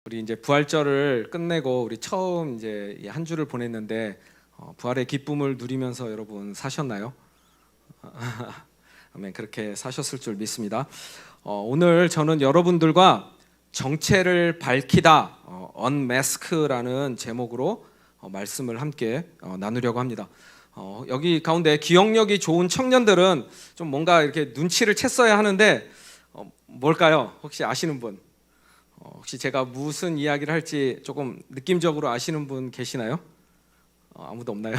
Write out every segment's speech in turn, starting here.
우리 이제 부활절을 끝내고 우리 처음 이제 한 주를 보냈는데 부활의 기쁨을 누리면서 여러분 사셨나요? 아멘. 그렇게 사셨을 줄 믿습니다. 오늘 저는 여러분들과 정체를 밝히다 unmask라는 제목으로 말씀을 함께 나누려고 합니다. 여기 가운데 기억력이 좋은 청년들은 좀 뭔가 이렇게 눈치를 챘어야 하는데 뭘까요? 혹시 아시는 분? 혹시 제가 무슨 이야기를 할지 조금 느낌적으로 아시는 분 계시나요? 아무도 없나요?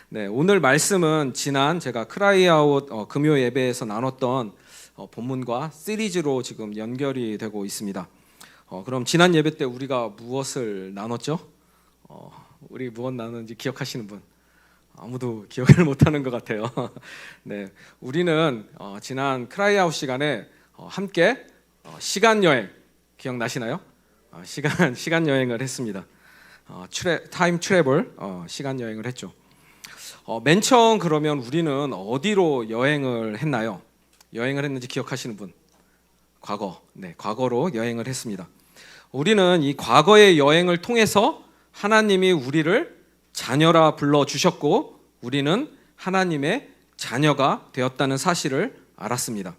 네, 오늘 말씀은 지난 제가 크라이아웃 금요 예배에서 나눴던 본문과 시리즈로 지금 연결이 되고 있습니다. 그럼 지난 예배 때 우리가 무엇을 나눴죠? 우리 무엇 나눴는지 기억하시는 분? 아무도 기억을 못하는 것 같아요. 네, 우리는 지난 크라이아웃 시간에 함께 시간 여행 기억나시나요? 시간 여행을 했습니다. 타임 트래블 시간 여행을 했죠. 맨 처음 그러면 우리는 어디로 여행을 했나요? 여행을 했는지 기억하시는 분? 과거로 여행을 했습니다. 우리는 이 과거의 여행을 통해서 하나님이 우리를 자녀라 불러 주셨고 우리는 하나님의 자녀가 되었다는 사실을 알았습니다.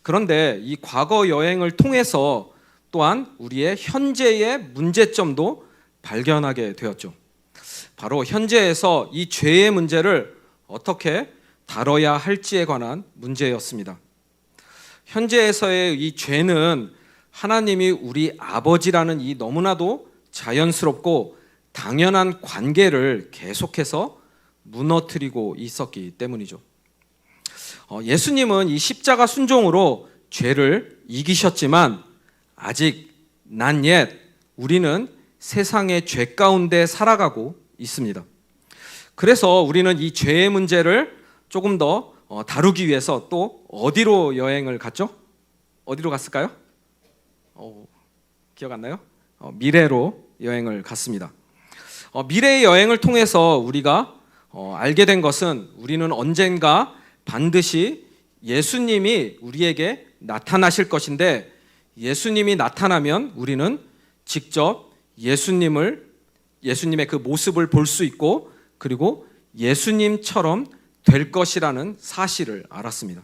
그런데 이 과거 여행을 통해서 또한 우리의 현재의 문제점도 발견하게 되었죠. 바로 현재에서 이 죄의 문제를 어떻게 다뤄야 할지에 관한 문제였습니다. 현재에서의 이 죄는 하나님이 우리 아버지라는 이 너무나도 자연스럽고 당연한 관계를 계속해서 무너뜨리고 있었기 때문이죠. 예수님은 이 십자가 순종으로 죄를 이기셨지만 아직 not yet 우리는 세상의 죄 가운데 살아가고 있습니다. 그래서 우리는 이 죄의 문제를 조금 더 다루기 위해서 또 어디로 여행을 갔죠? 어디로 갔을까요? 기억 안 나요? 미래로 여행을 갔습니다. 미래의 여행을 통해서 우리가 알게 된 것은 우리는 언젠가 반드시 예수님이 우리에게 나타나실 것인데 예수님이 나타나면 우리는 직접 예수님의 그 모습을 볼 수 있고 그리고 예수님처럼 될 것이라는 사실을 알았습니다.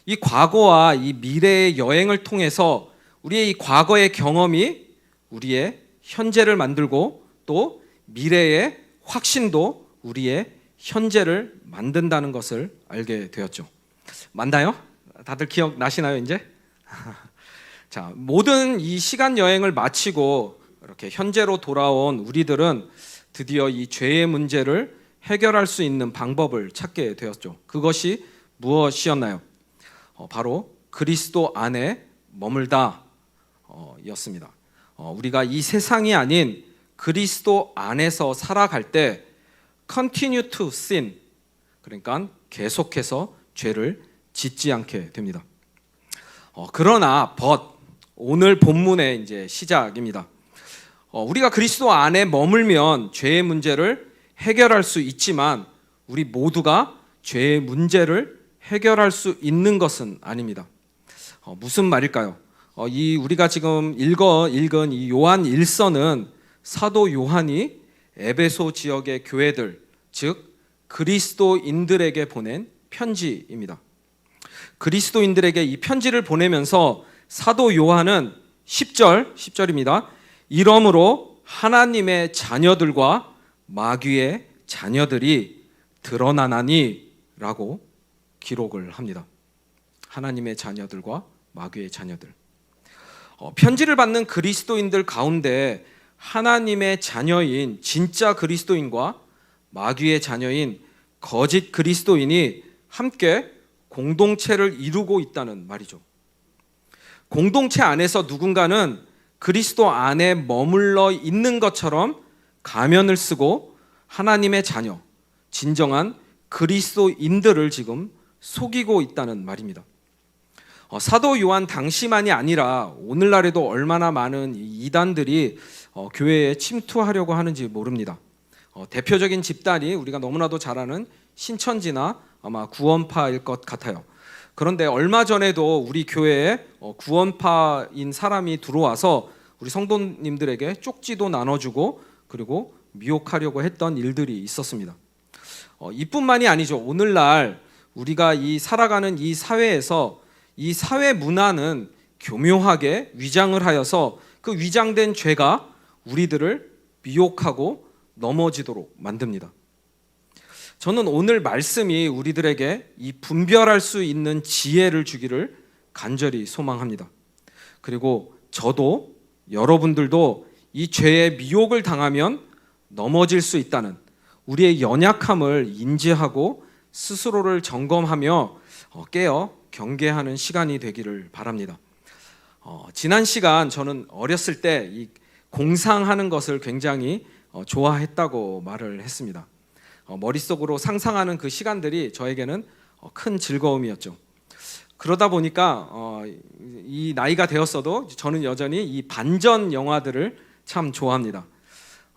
이 과거와 이 미래의 여행을 통해서 우리의 이 과거의 경험이 우리의 현재를 만들고 또 미래의 확신도 우리의 현재를 만든다는 것을 알게 되었죠. 맞나요? 다들 기억나시나요 이제? 자, 모든 이 시간 여행을 마치고 이렇게 현재로 돌아온 우리들은 드디어 이 죄의 문제를 해결할 수 있는 방법을 찾게 되었죠. 그것이 무엇이었나요? 바로 그리스도 안에 머물다 였습니다. 우리가 이 세상이 아닌 그리스도 안에서 살아갈 때 continue to sin, 그러니까 계속해서 죄를 짓지 않게 됩니다. 그러나 오늘 본문의 이제 시작입니다. 우리가 그리스도 안에 머물면 죄의 문제를 해결할 수 있지만 우리 모두가 죄의 문제를 해결할 수 있는 것은 아닙니다. 무슨 말일까요? 우리가 지금 읽은 이 요한 1서는 사도 요한이 에베소 지역의 교회들, 즉 그리스도인들에게 보낸 편지입니다. 그리스도인들에게 이 편지를 보내면서 사도 요한은 10절입니다. 이러므로 하나님의 자녀들과 마귀의 자녀들이 드러나나니 라고 기록을 합니다. 하나님의 자녀들과 마귀의 자녀들. 편지를 받는 그리스도인들 가운데 하나님의 자녀인 진짜 그리스도인과 마귀의 자녀인 거짓 그리스도인이 함께 공동체를 이루고 있다는 말이죠. 공동체 안에서 누군가는 그리스도 안에 머물러 있는 것처럼 가면을 쓰고 하나님의 자녀, 진정한 그리스도인들을 지금 속이고 있다는 말입니다. 사도 요한 당시만이 아니라 오늘날에도 얼마나 많은 이단들이 교회에 침투하려고 하는지 모릅니다. 대표적인 집단이 우리가 너무나도 잘 아는 신천지나 아마 구원파일 것 같아요. 그런데 얼마 전에도 우리 교회에 구원파인 사람이 들어와서 우리 성도님들에게 쪽지도 나눠주고 그리고 미혹하려고 했던 일들이 있었습니다. 이뿐만이 아니죠. 오늘날 우리가 살아가는 이 사회에서 이 사회 문화는 교묘하게 위장을 하여서 그 위장된 죄가 우리들을 미혹하고 넘어지도록 만듭니다. 저는 오늘 말씀이 우리들에게 이 분별할 수 있는 지혜를 주기를 간절히 소망합니다. 그리고 저도 여러분들도 이 죄의 미혹을 당하면 넘어질 수 있다는 우리의 연약함을 인지하고 스스로를 점검하며 깨어 경계하는 시간이 되기를 바랍니다. 지난 시간 저는 어렸을 때 이 공상하는 것을 굉장히 좋아했다고 말을 했습니다. 머릿속으로 상상하는 그 시간들이 저에게는 큰 즐거움이었죠. 그러다 보니까 이 나이가 되었어도 저는 여전히 이 반전 영화들을 참 좋아합니다.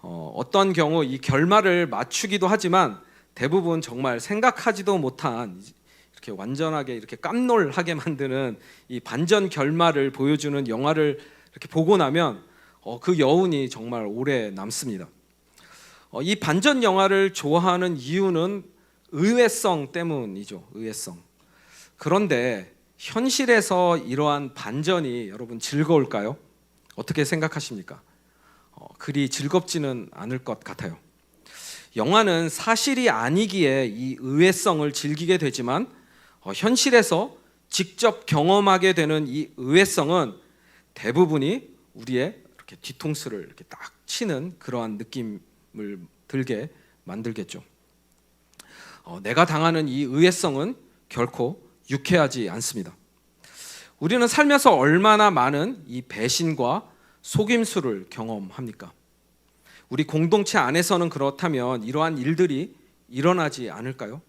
어떤 경우 이 결말을 맞추기도 하지만 대부분 정말 생각하지도 못한 이렇게 완전하게 이렇게 깜놀하게 만드는 이 반전 결말을 보여주는 영화를 이렇게 보고 나면 그 여운이 정말 오래 남습니다. 이 반전 영화를 좋아하는 이유는 의외성 때문이죠. 의외성. 그런데 현실에서 이러한 반전이 여러분 즐거울까요? 어떻게 생각하십니까? 그리 즐겁지는 않을 것 같아요. 영화는 사실이 아니기에 이 의외성을 즐기게 되지만 현실에서 직접 경험하게 되는 이 의외성은 대부분이 우리의 이렇게 뒤통수를 이렇게 딱 치는 그러한 느낌을 들게 만들겠죠. 내가 당하는 이 의외성은 결코 유쾌하지 않습니다. 우리는 살면서 얼마나 많은 이 배신과 속임수를 경험합니까? 우리 공동체 안에서는 그렇다면 이러한 일들이 일어나지 않을까요?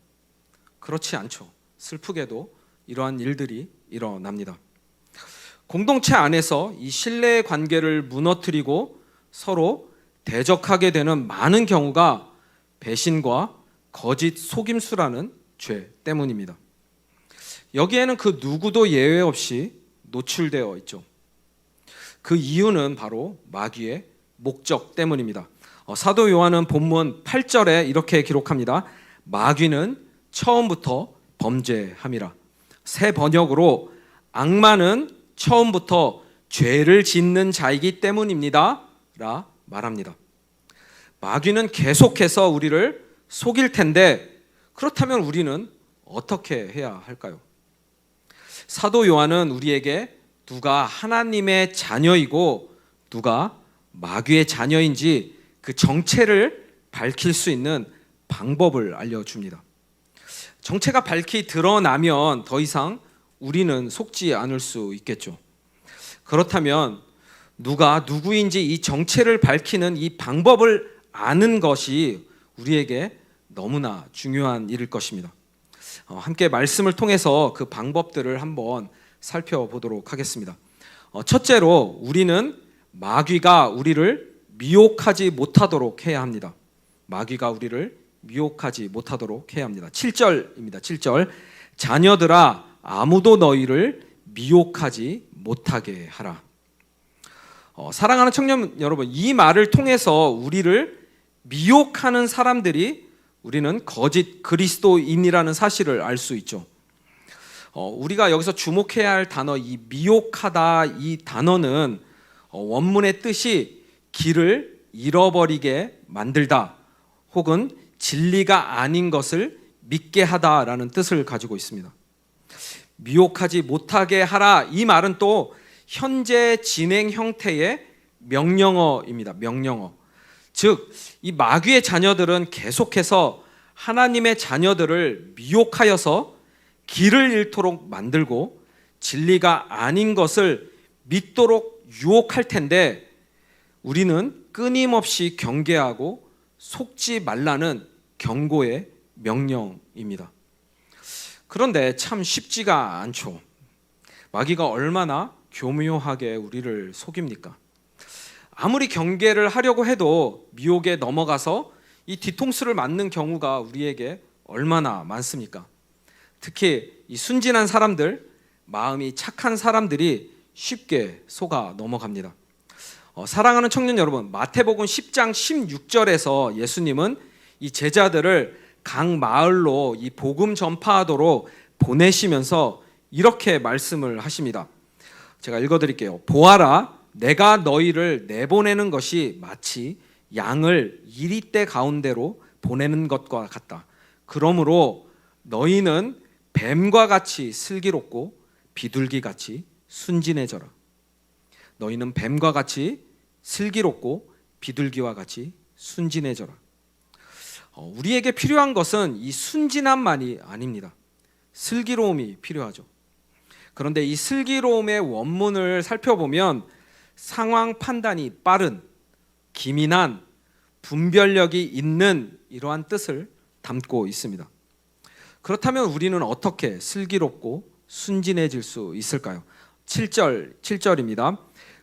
그렇지 않죠. 슬프게도 이러한 일들이 일어납니다. 공동체 안에서 이 신뢰의 관계를 무너뜨리고 서로 대적하게 되는 많은 경우가 배신과 거짓 속임수라는 죄 때문입니다. 여기에는 그 누구도 예외 없이 노출되어 있죠. 그 이유는 바로 마귀의 목적 때문입니다. 사도 요한은 본문 8절에 이렇게 기록합니다. 마귀는 처음부터 범죄함이라. 새 번역으로 악마는 처음부터 죄를 짓는 자이기 때문입니다 라 말합니다. 마귀는 계속해서 우리를 속일 텐데 그렇다면 우리는 어떻게 해야 할까요? 사도 요한은 우리에게 누가 하나님의 자녀이고 누가 마귀의 자녀인지 그 정체를 밝힐 수 있는 방법을 알려줍니다. 정체가 밝히 드러나면 더 이상 우리는 속지 않을 수 있겠죠. 그렇다면 누가 누구인지 이 정체를 밝히는 이 방법을 아는 것이 우리에게 너무나 중요한 일일 것입니다. 함께 말씀을 통해서 그 방법들을 한번 살펴보도록 하겠습니다. 첫째로 우리는 마귀가 우리를 미혹하지 못하도록 해야 합니다. 마귀가 우리를 미혹하지 못하도록 해야 합니다. 7절입니다. 7절. 자녀들아 아무도 너희를 미혹하지 못하게 하라. 사랑하는 청년 여러분, 이 말을 통해서 우리를 미혹하는 사람들이 우리는 거짓 그리스도인이라는 사실을 알 수 있죠. 우리가 여기서 주목해야 할 단어, 이 미혹하다, 이 단어는 원문의 뜻이 길을 잃어버리게 만들다 혹은 진리가 아닌 것을 믿게 하다라는 뜻을 가지고 있습니다. 미혹하지 못하게 하라, 이 말은 또 현재 진행 형태의 명령어입니다. 명령어. 즉, 이 마귀의 자녀들은 계속해서 하나님의 자녀들을 미혹하여서 길을 잃도록 만들고 진리가 아닌 것을 믿도록 유혹할 텐데 우리는 끊임없이 경계하고 속지 말라는 경고의 명령입니다. 그런데 참 쉽지가 않죠. 마귀가 얼마나 교묘하게 우리를 속입니까? 아무리 경계를 하려고 해도 미혹에 넘어가서 이 뒤통수를 맞는 경우가 우리에게 얼마나 많습니까? 특히 이 순진한 사람들, 마음이 착한 사람들이 쉽게 속아 넘어갑니다. 사랑하는 청년 여러분, 마태복음 10장 16절에서 예수님은 이 제자들을 각 마을로 이 복음 전파하도록 보내시면서 이렇게 말씀을 하십니다. 제가 읽어드릴게요. 보아라, 내가 너희를 내보내는 것이 마치 양을 이리떼 가운데로 보내는 것과 같다. 그러므로 너희는 뱀과 같이 슬기롭고 비둘기같이 순진해져라. 너희는 뱀과 같이 슬기롭고 비둘기와 같이 순진해져라. 우리에게 필요한 것은 이 순진함만이 아닙니다. 슬기로움이 필요하죠. 그런데 이 슬기로움의 원문을 살펴보면 상황 판단이 빠른, 기민한, 분별력이 있는 이러한 뜻을 담고 있습니다. 그렇다면 우리는 어떻게 슬기롭고 순진해질 수 있을까요? 7절입니다.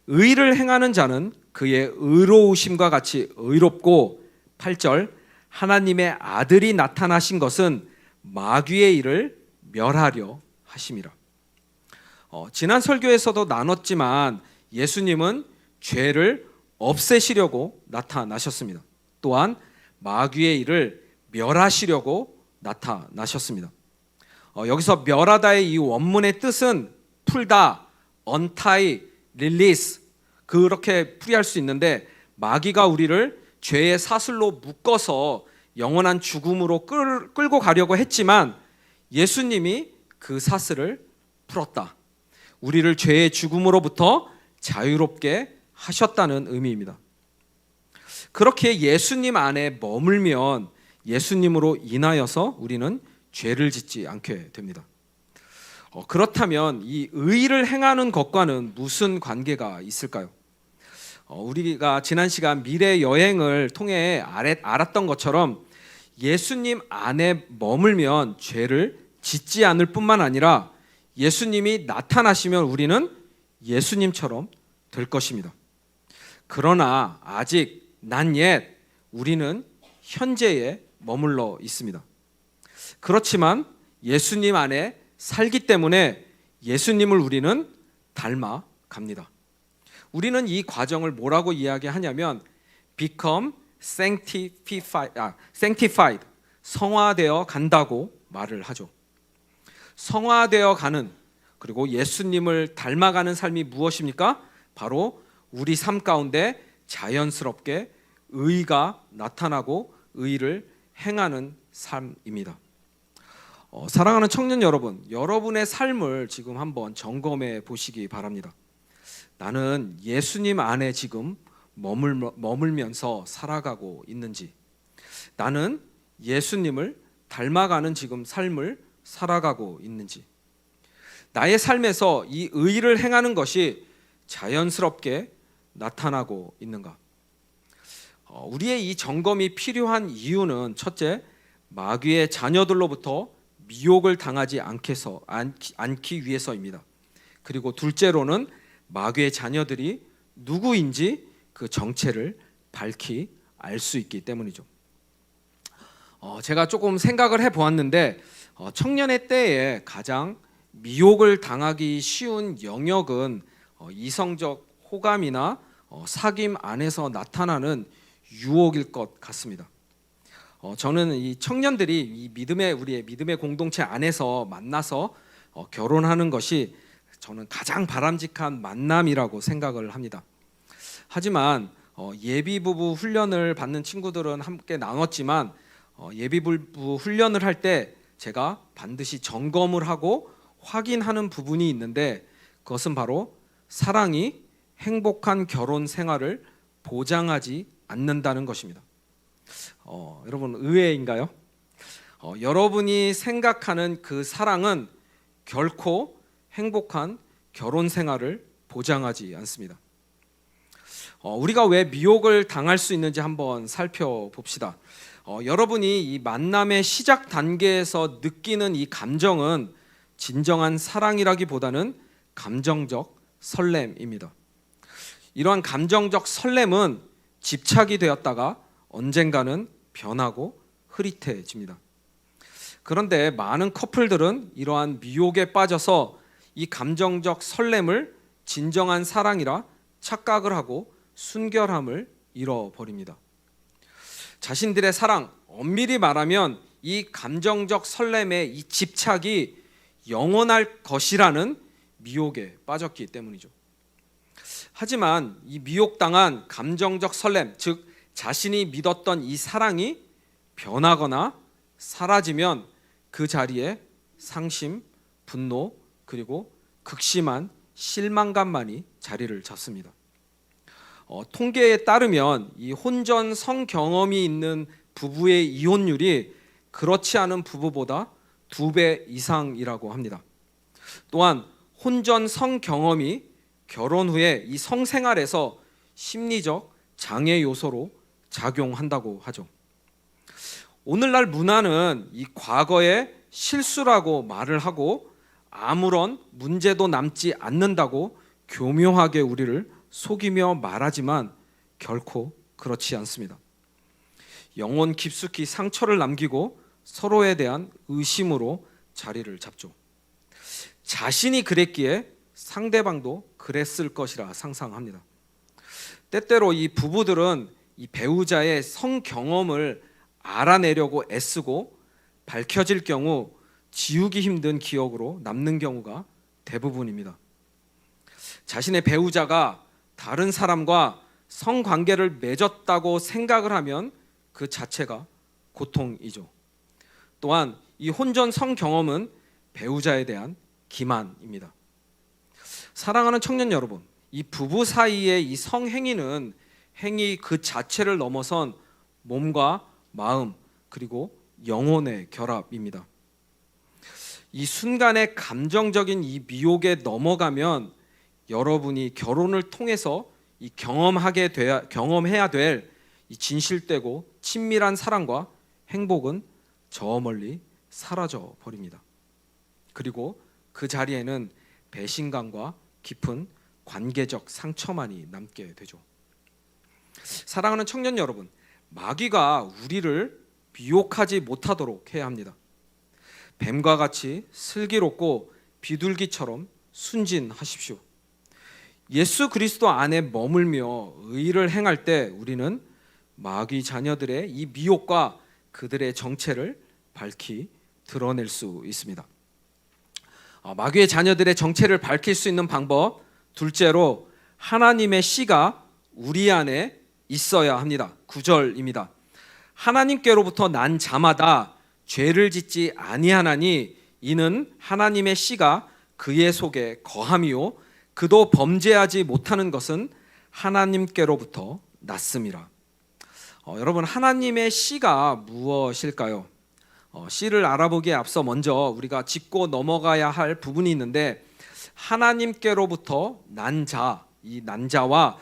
의를 행하는 자는 그의 의로우심과 같이 의롭고, 8절, 하나님의 아들이 나타나신 것은 마귀의 일을 멸하려 하심이라. 지난 설교에서도 나눴지만 예수님은 죄를 없애시려고 나타나셨습니다. 또한 마귀의 일을 멸하시려고 나타나셨습니다. 여기서 멸하다의 이 원문의 뜻은 풀다, untie, release 그렇게 풀이할 수 있는데, 마귀가 우리를 죄의 사슬로 묶어서 영원한 죽음으로 끌고 가려고 했지만 예수님이 그 사슬을 풀었다. 우리를 죄의 죽음으로부터 자유롭게 하셨다는 의미입니다. 그렇게 예수님 안에 머물면 예수님으로 인하여서 우리는 죄를 짓지 않게 됩니다. 그렇다면 이 의를 행하는 것과는 무슨 관계가 있을까요? 우리가 지난 시간 미래 여행을 통해 알았던 것처럼 예수님 안에 머물면 죄를 짓지 않을 뿐만 아니라 예수님이 나타나시면 우리는 예수님처럼 될 것입니다. 그러나 아직 not yet 우리는 현재에 머물러 있습니다. 그렇지만 예수님 안에 살기 때문에 예수님을 우리는 닮아갑니다. 우리는 이 과정을 뭐라고 이야기하냐면 become sanctified, 성화되어 간다고 말을 하죠. 성화되어 가는, 그리고 예수님을 닮아가는 삶이 무엇입니까? 바로 우리 삶 가운데 자연스럽게 의가 나타나고 의를 행하는 삶입니다. 사랑하는 청년 여러분, 여러분의 삶을 지금 한번 점검해 보시기 바랍니다. 나는 예수님 안에 지금 머물면서 살아가고 있는지, 나는 예수님을 닮아가는 지금 삶을 살아가고 있는지, 나의 삶에서 이 의를 행하는 것이 자연스럽게 나타나고 있는가? 우리의 이 점검이 필요한 이유는 첫째, 마귀의 자녀들로부터 미혹을 당하지 않기 위해서입니다. 그리고 둘째로는 마귀의 자녀들이 누구인지 그 정체를 밝히 알 수 있기 때문이죠. 제가 조금 생각을 해보았는데 청년의 때에 가장 미혹을 당하기 쉬운 영역은 이성적 호감이나 사귐 안에서 나타나는 유혹일 것 같습니다. 저는 이 청년들이 우리의 믿음의 공동체 안에서 만나서 결혼하는 것이 저는 가장 바람직한 만남이라고 생각을 합니다. 하지만 예비부부 훈련을 받는 친구들은 함께 나눴지만 예비부부 훈련을 할 때 제가 반드시 점검을 하고 확인하는 부분이 있는데, 그것은 바로 사랑이 행복한 결혼 생활을 보장하지 않는다는 것입니다. 여러분 의외인가요? 여러분이 생각하는 그 사랑은 결코 행복한 결혼 생활을 보장하지 않습니다. 우리가 왜 미혹을 당할 수 있는지 한번 살펴봅시다. 여러분이 이 만남의 시작 단계에서 느끼는 이 감정은 진정한 사랑이라기보다는 감정적 설렘입니다. 이러한 감정적 설렘은 집착이 되었다가 언젠가는 변하고 흐릿해집니다. 그런데 많은 커플들은 이러한 미혹에 빠져서 이 감정적 설렘을 진정한 사랑이라 착각을 하고 순결함을 잃어버립니다. 자신들의 사랑, 엄밀히 말하면 이 감정적 설렘의 이 집착이 영원할 것이라는 미혹에 빠졌기 때문이죠. 하지만 이 미혹당한 감정적 설렘, 즉 자신이 믿었던 이 사랑이 변하거나 사라지면 그 자리에 상심, 분노, 그리고 극심한 실망감만이 자리를 잡습니다. 통계에 따르면 이 혼전 성 경험이 있는 부부의 이혼율이 그렇지 않은 부부보다 2배 이상이라고 합니다. 또한 혼전 성 경험이 결혼 후에 이 성생활에서 심리적 장애 요소로 작용한다고 하죠. 오늘날 문화는 이 과거의 실수라고 말을 하고 아무런 문제도 남지 않는다고 교묘하게 우리를 속이며 말하지만 결코 그렇지 않습니다. 영혼 깊숙이 상처를 남기고 서로에 대한 의심으로 자리를 잡죠. 자신이 그랬기에 상대방도 그랬을 것이라 상상합니다. 때때로 이 부부들은 이 배우자의 성 경험을 알아내려고 애쓰고 밝혀질 경우 지우기 힘든 기억으로 남는 경우가 대부분입니다. 자신의 배우자가 다른 사람과 성관계를 맺었다고 생각을 하면 그 자체가 고통이죠. 또한 이 혼전 성 경험은 배우자에 대한 기만입니다. 사랑하는 청년 여러분, 이 부부 사이의 이 성행위는 행위 그 자체를 넘어선 몸과 마음 그리고 영혼의 결합입니다. 이 순간의 감정적인 이 미혹에 넘어가면 여러분이 결혼을 통해서 이 경험해야 될 이 진실되고 친밀한 사랑과 행복은 저 멀리 사라져 버립니다. 그리고 그 자리에는 배신감과 깊은 관계적 상처만이 남게 되죠. 사랑하는 청년 여러분, 마귀가 우리를 미혹하지 못하도록 해야 합니다. 뱀과 같이 슬기롭고 비둘기처럼 순진하십시오. 예수 그리스도 안에 머물며 의를 행할 때 우리는 마귀 자녀들의 이 미혹과 그들의 정체를 밝히 드러낼 수 있습니다. 마귀의 자녀들의 정체를 밝힐 수 있는 방법, 둘째로 하나님의 씨가 우리 안에 있어야 합니다. 9절입니다. 하나님께로부터 난 자마다 죄를 짓지 아니하나니 이는 하나님의 씨가 그의 속에 거함이요 그도 범죄하지 못하는 것은 하나님께로부터 났음이라. 여러분, 하나님의 씨가 무엇일까요? 씨를 알아보기에 앞서 먼저 우리가 짚고 넘어가야 할 부분이 있는데, 하나님께로부터 난 자, 이 난 자와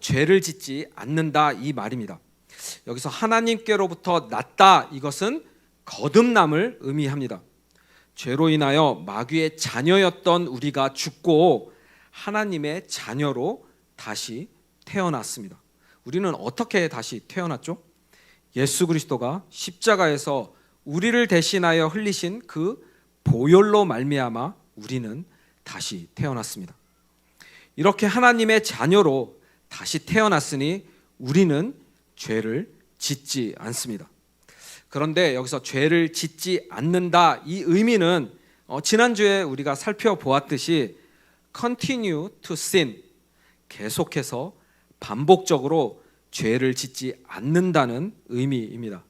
죄를 짓지 않는다 이 말입니다. 여기서 하나님께로부터 났다, 이것은 거듭남을 의미합니다. 죄로 인하여 마귀의 자녀였던 우리가 죽고 하나님의 자녀로 다시 태어났습니다. 우리는 어떻게 다시 태어났죠? 예수 그리스도가 십자가에서 우리를 대신하여 흘리신 그 보혈로 말미암아 우리는 다시 태어났습니다. 이렇게 하나님의 자녀로 다시 태어났으니 우리는 죄를 짓지 않습니다. 그런데 여기서 죄를 짓지 않는다, 이 의미는 지난주에 우리가 살펴보았듯이 continue to sin, 계속해서 반복적으로 죄를 짓지 않는다는 의미입니다.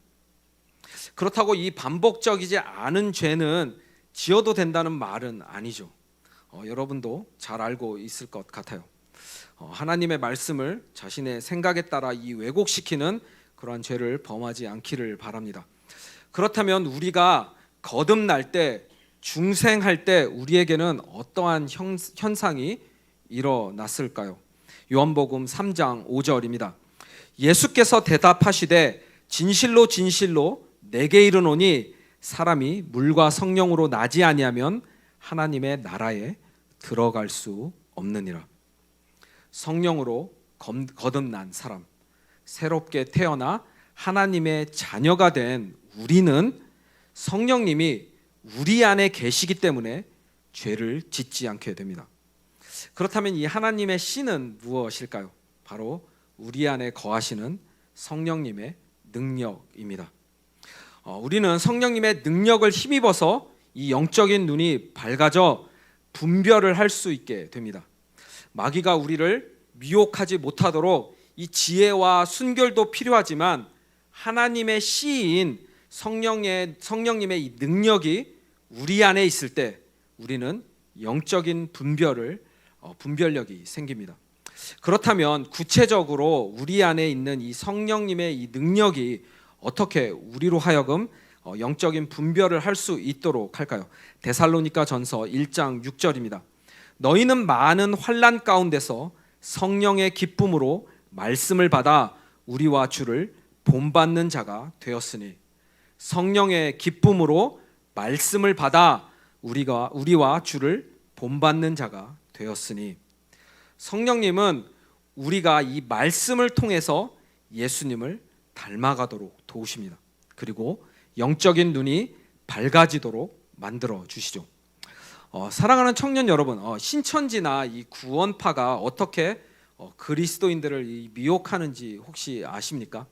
그렇다고 이 반복적이지 않은 죄는 지어도 된다는 말은 아니죠. 여러분도 잘 알고 있을 것 같아요. 하나님의 말씀을 자신의 생각에 따라 이 왜곡시키는 그러한 죄를 범하지 않기를 바랍니다. 그렇다면 우리가 거듭날 때, 중생할 때 우리에게는 어떠한 현상이 일어났을까요? 요한복음 3장 5절입니다. 예수께서 대답하시되 진실로 진실로 내게 이르노니 사람이 물과 성령으로 나지 아니하면 하나님의 나라에 들어갈 수 없느니라. 성령으로 거듭난 사람, 새롭게 태어나 하나님의 자녀가 된 우리는 성령님이 우리 안에 계시기 때문에 죄를 짓지 않게 됩니다. 그렇다면 이 하나님의 씨는 무엇일까요? 바로 우리 안에 거하시는 성령님의 능력입니다. 우리는 성령님의 능력을 힘입어서 이 영적인 눈이 밝아져 분별을 할 수 있게 됩니다. 마귀가 우리를 미혹하지 못하도록 이 지혜와 순결도 필요하지만 하나님의 씨인 성령님의 이 능력이 우리 안에 있을 때 우리는 영적인 분별력이 생깁니다. 그렇다면 구체적으로 우리 안에 있는 이 성령님의 이 능력이 어떻게 우리로 하여금 영적인 분별을 할 수 있도록 할까요? 데살로니가전서 1장 6절입니다. 너희는 많은 환난 가운데서 성령의 기쁨으로 말씀을 받아 우리와 주를 본받는 자가 되었으니, 성령의 기쁨으로 말씀을 받아 우리와 주를 본받는 자가 되었으니, 성령님은 우리가 이 말씀을 통해서 예수님을 닮아가도록 도우십니다. 그리고 영적인 눈이 밝아지도록 만들어 주시죠. 사랑하는 청년 여러분, 신천지나 이 구원파가 어떻게 그리스도인들을 미혹하는지 혹시 아십니까?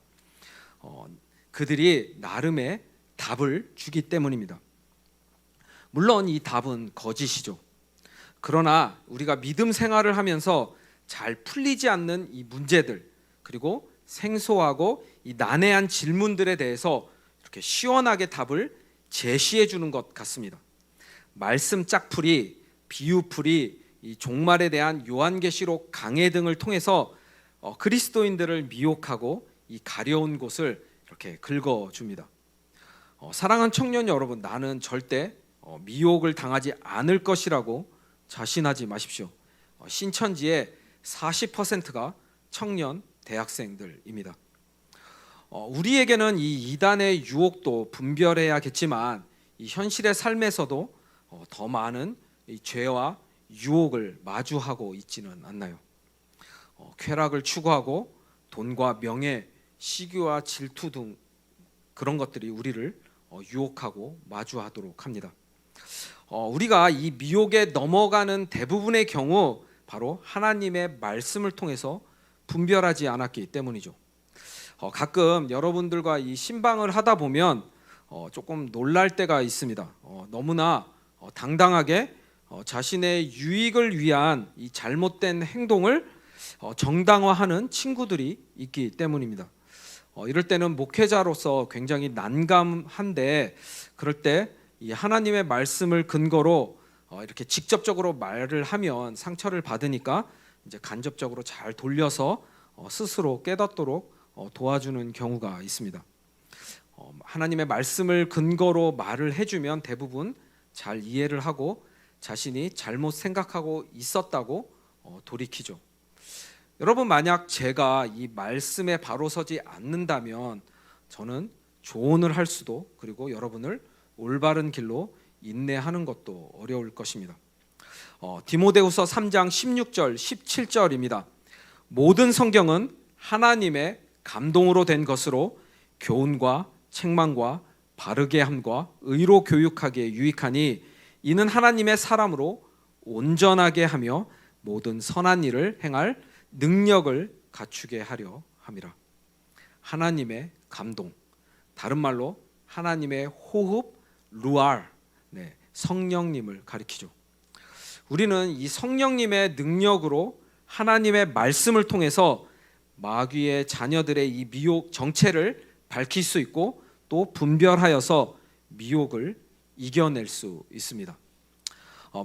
그들이 나름의 답을 주기 때문입니다. 물론 이 답은 거짓이죠. 그러나 우리가 믿음 생활을 하면서 잘 풀리지 않는 이 문제들, 그리고 생소하고 이 난해한 질문들에 대해서 이렇게 시원하게 답을 제시해 주는 것 같습니다. 말씀 짝풀이, 비유풀이, 이 종말에 대한 요한계시록 강해 등을 통해서 그리스도인들을 미혹하고 이 가려운 곳을 이렇게 긁어줍니다. 사랑하는 청년 여러분, 나는 절대 미혹을 당하지 않을 것이라고 자신하지 마십시오. 신천지의 40%가 청년 대학생들입니다. 우리에게는 이 이단의 유혹도 분별해야겠지만 이 현실의 삶에서도 더 많은 이 죄와 유혹을 마주하고 있지는 않나요? 쾌락을 추구하고 돈과 명예, 시기와 질투 등 그런 것들이 우리를 유혹하고 마주하도록 합니다. 우리가 이 미혹에 넘어가는 대부분의 경우 바로 하나님의 말씀을 통해서 분별하지 않았기 때문이죠. 가끔 여러분들과 이 신방을 하다 보면 조금 놀랄 때가 있습니다. 너무나 당당하게 자신의 유익을 위한 이 잘못된 행동을 정당화하는 친구들이 있기 때문입니다. 이럴 때는 목회자로서 굉장히 난감한데, 그럴 때 이 하나님의 말씀을 근거로 이렇게 직접적으로 말을 하면 상처를 받으니까 이제 간접적으로 잘 돌려서 스스로 깨닫도록 도와주는 경우가 있습니다. 하나님의 말씀을 근거로 말을 해주면 대부분 잘 이해를 하고 자신이 잘못 생각하고 있었다고 돌이키죠. 여러분, 만약 제가 이 말씀에 바로 서지 않는다면 저는 조언을 할 수도, 그리고 여러분을 올바른 길로 인내하는 것도 어려울 것입니다. 디모데후서 3장 16절 17절입니다. 모든 성경은 하나님의 감동으로 된 것으로 교훈과 책망과 바르게 함과 의로 교육하기에 유익하니 이는 하나님의 사람으로 온전하게 하며 모든 선한 일을 행할 능력을 갖추게 하려 함이라. 하나님의 감동, 다른 말로 하나님의 호흡, 루알, 성령님을 가리키죠. 우리는 이 성령님의 능력으로 하나님의 말씀을 통해서 마귀의 자녀들의 이 미혹 정체를 밝힐 수 있고 또 분별하여서 미혹을 이겨낼 수 있습니다.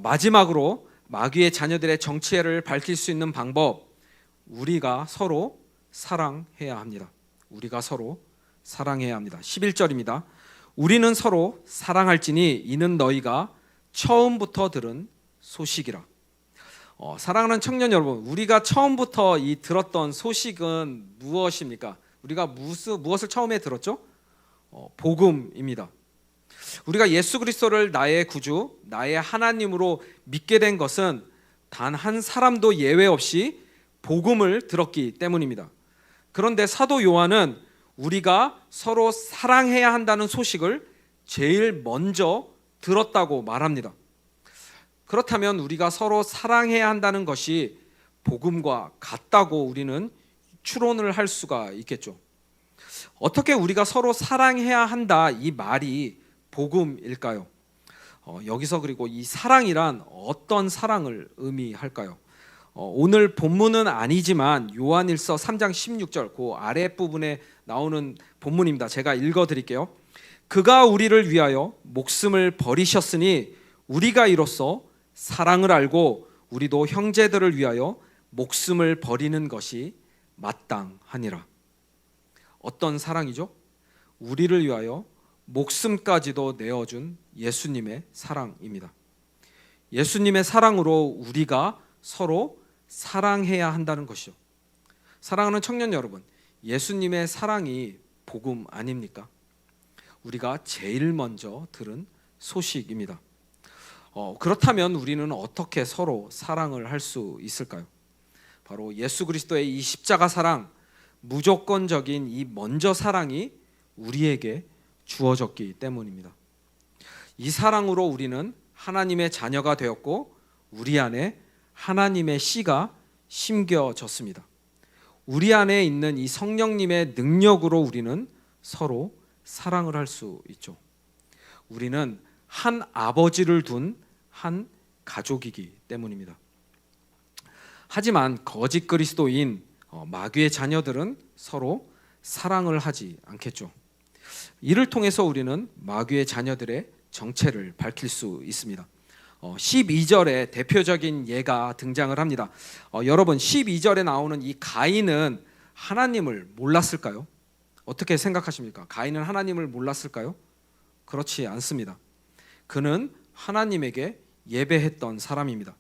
마지막으로 마귀의 자녀들의 정체를 밝힐 수 있는 방법, 우리가 서로 사랑해야 합니다. 우리가 서로 사랑해야 합니다. 11절입니다. 우리는 서로 사랑할지니 이는 너희가 처음부터 들은 소식이라. 사랑하는 청년 여러분, 우리가 처음부터 들었던 소식은 무엇입니까? 우리가 무엇을 처음에 들었죠? 복음입니다. 우리가 예수 그리스도를 나의 구주, 나의 하나님으로 믿게 된 것은 단 한 사람도 예외 없이 복음을 들었기 때문입니다. 그런데 사도 요한은 우리가 서로 사랑해야 한다는 소식을 제일 먼저 들었다고 말합니다. 그렇다면 우리가 서로 사랑해야 한다는 것이 복음과 같다고 우리는 추론을 할 수가 있겠죠. 어떻게 우리가 서로 사랑해야 한다 이 말이 복음일까요? 여기서 그리고 이 사랑이란 어떤 사랑을 의미할까요? 오늘 본문은 아니지만 요한일서 3장 16절 그 아랫부분에 나오는 본문입니다. 제가 읽어드릴게요. 그가 우리를 위하여 목숨을 버리셨으니 우리가 이로써 사랑을 알고 우리도 형제들을 위하여 목숨을 버리는 것이 마땅하니라. 어떤 사랑이죠? 우리를 위하여 목숨까지도 내어준 예수님의 사랑입니다. 예수님의 사랑으로 우리가 서로 사랑해야 한다는 것이죠. 사랑하는 청년 여러분, 예수님의 사랑이 복음 아닙니까? 우리가 제일 먼저 들은 소식입니다. 그렇다면 우리는 어떻게 서로 사랑을 할 수 있을까요? 바로 예수 그리스도의 이 십자가 사랑, 무조건적인 이 먼저 사랑이 우리에게 주어졌기 때문입니다. 이 사랑으로 우리는 하나님의 자녀가 되었고 우리 안에 하나님의 씨가 심겨졌습니다. 우리 안에 있는 이 성령님의 능력으로 우리는 서로 사랑을 할 수 있죠. 우리는 한 아버지를 둔 한 가족이기 때문입니다. 하지만 거짓 그리스도인 마귀의 자녀들은 서로 사랑을 하지 않겠죠. 이를 통해서 우리는 마귀의 자녀들의 정체를 밝힐 수 있습니다. 12절에 대표적인 예가 등장을 합니다. 여러분 12절에 나오는 이 가인은 하나님을 몰랐을까요? 어떻게 생각하십니까? 가인은 하나님을 몰랐을까요? 그렇지 않습니다. 그는 하나님에게 예배했던 사람입니다.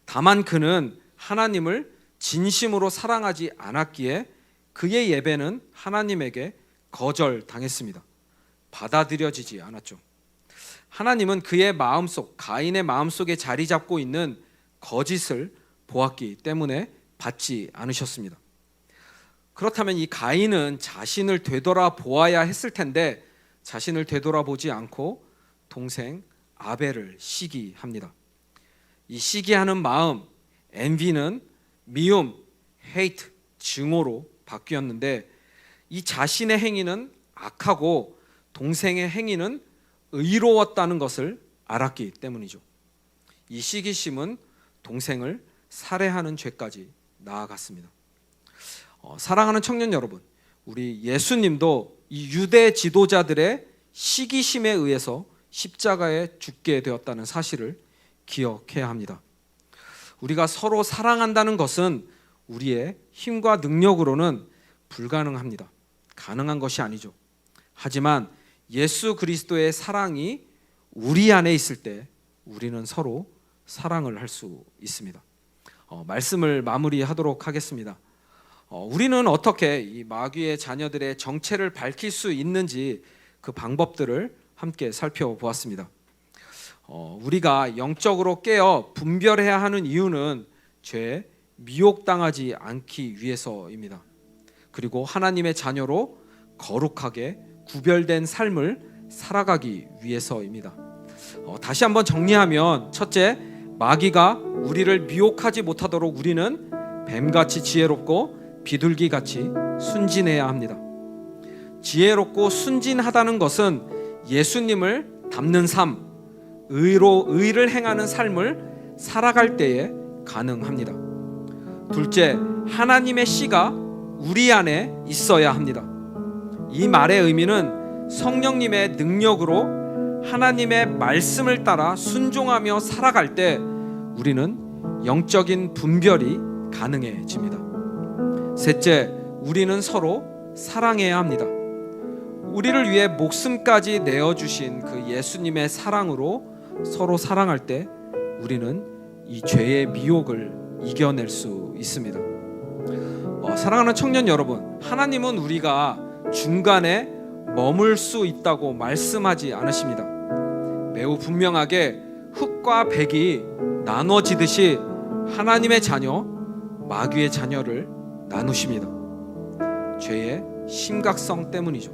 다만 그는 하나님을 진심으로 사랑하지 않았기에 그의 예배는 하나님에게 거절당했습니다. 받아들여지지 않았죠. 하나님은 그의 마음속, 가인의 마음속에 자리 잡고 있는 거짓을 보았기 때문에 받지 않으셨습니다. 그렇다면 이 가인은 자신을 되돌아보아야 했을 텐데 자신을 되돌아보지 않고 동생 아벨을 시기합니다. 이 시기하는 마음, envy는 미움, hate, 증오로 바뀌었는데 이 자신의 행위는 악하고 동생의 행위는 의로웠다는 것을 알았기 때문이죠. 이 시기심은 동생을 살해하는 죄까지 나아갔습니다. 사랑하는 청년 여러분, 우리 예수님도 이 유대 지도자들의 시기심에 의해서 십자가에 죽게 되었다는 사실을 기억해야 합니다. 우리가 서로 사랑한다는 것은 우리의 힘과 능력으로는 불가능합니다. 가능한 것이 아니죠. 하지만 예수 그리스도의 사랑이 우리 안에 있을 때 우리는 서로 사랑을 할 수 있습니다. 말씀을 마무리하도록 하겠습니다. 우리는 어떻게 이 마귀의 자녀들의 정체를 밝힐 수 있는지 그 방법들을 함께 살펴보았습니다. 우리가 영적으로 깨어 분별해야 하는 이유는 죄에 미혹당하지 않기 위해서입니다. 그리고 하나님의 자녀로 거룩하게 구별된 삶을 살아가기 위해서입니다. 다시 한번 정리하면 첫째, 마귀가 우리를 미혹하지 못하도록 우리는 뱀같이 지혜롭고 비둘기같이 순진해야 합니다. 지혜롭고 순진하다는 것은 예수님을 닮는 삶, 의를 행하는 삶을 살아갈 때에 가능합니다. 둘째, 하나님의 씨가 우리 안에 있어야 합니다. 이 말의 의미는 성령님의 능력으로 하나님의 말씀을 따라 순종하며 살아갈 때 우리는 영적인 분별이 가능해집니다. 셋째, 우리는 서로 사랑해야 합니다. 우리를 위해 목숨까지 내어주신 그 예수님의 사랑으로 서로 사랑할 때 우리는 이 죄의 미혹을 이겨낼 수 있습니다. 사랑하는 청년 여러분, 하나님은 우리가 중간에 머물 수 있다고 말씀하지 않으십니다. 매우 분명하게 흙과 백이 나눠지듯이 하나님의 자녀, 마귀의 자녀를 나누십니다. 죄의 심각성 때문이죠.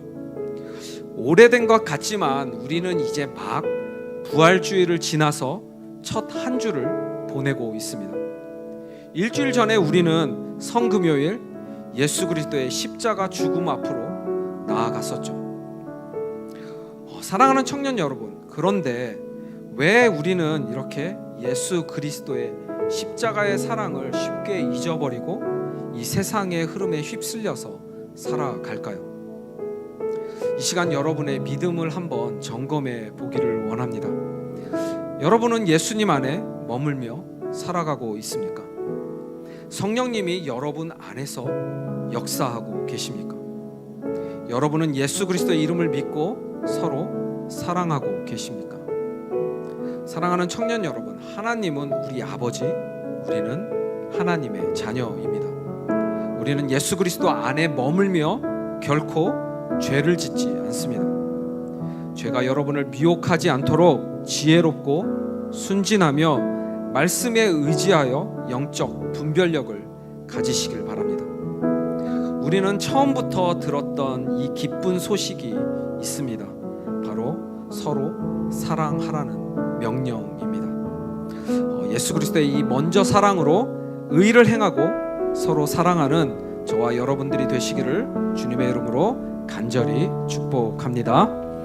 오래된 것 같지만 우리는 이제 막 부활주의를 지나서 첫 한 주를 보내고 있습니다. 일주일 전에 우리는 성금요일, 예수 그리스도의 십자가 죽음 앞으로 나아갔었죠. 사랑하는 청년 여러분, 그런데 왜 우리는 이렇게 예수 그리스도의 십자가의 사랑을 쉽게 잊어버리고 이 세상의 흐름에 휩쓸려서 살아갈까요? 이 시간 여러분의 믿음을 한번 점검해 보기를 원합니다. 여러분은 예수님 안에 머물며 살아가고 있습니까? 성령님이 여러분 안에서 역사하고 계십니까? 여러분은 예수 그리스도의 이름을 믿고 서로 사랑하고 계십니까? 사랑하는 청년 여러분, 하나님은 우리 아버지, 우리는 하나님의 자녀입니다. 우리는 예수 그리스도 안에 머물며 결코 죄를 짓지 않습니다. 죄가 여러분을 미혹하지 않도록 지혜롭고 순진하며 말씀에 의지하여 영적 분별력을 가지시길 바랍니다. 우리는 처음부터 들었던 이 기쁜 소식이 있습니다. 바로 서로 사랑하라는 명령입니다. 예수 그리스도의 이 먼저 사랑으로 의를 행하고 서로 사랑하는 저와 여러분들이 되시기를 주님의 이름으로 간절히 축복합니다.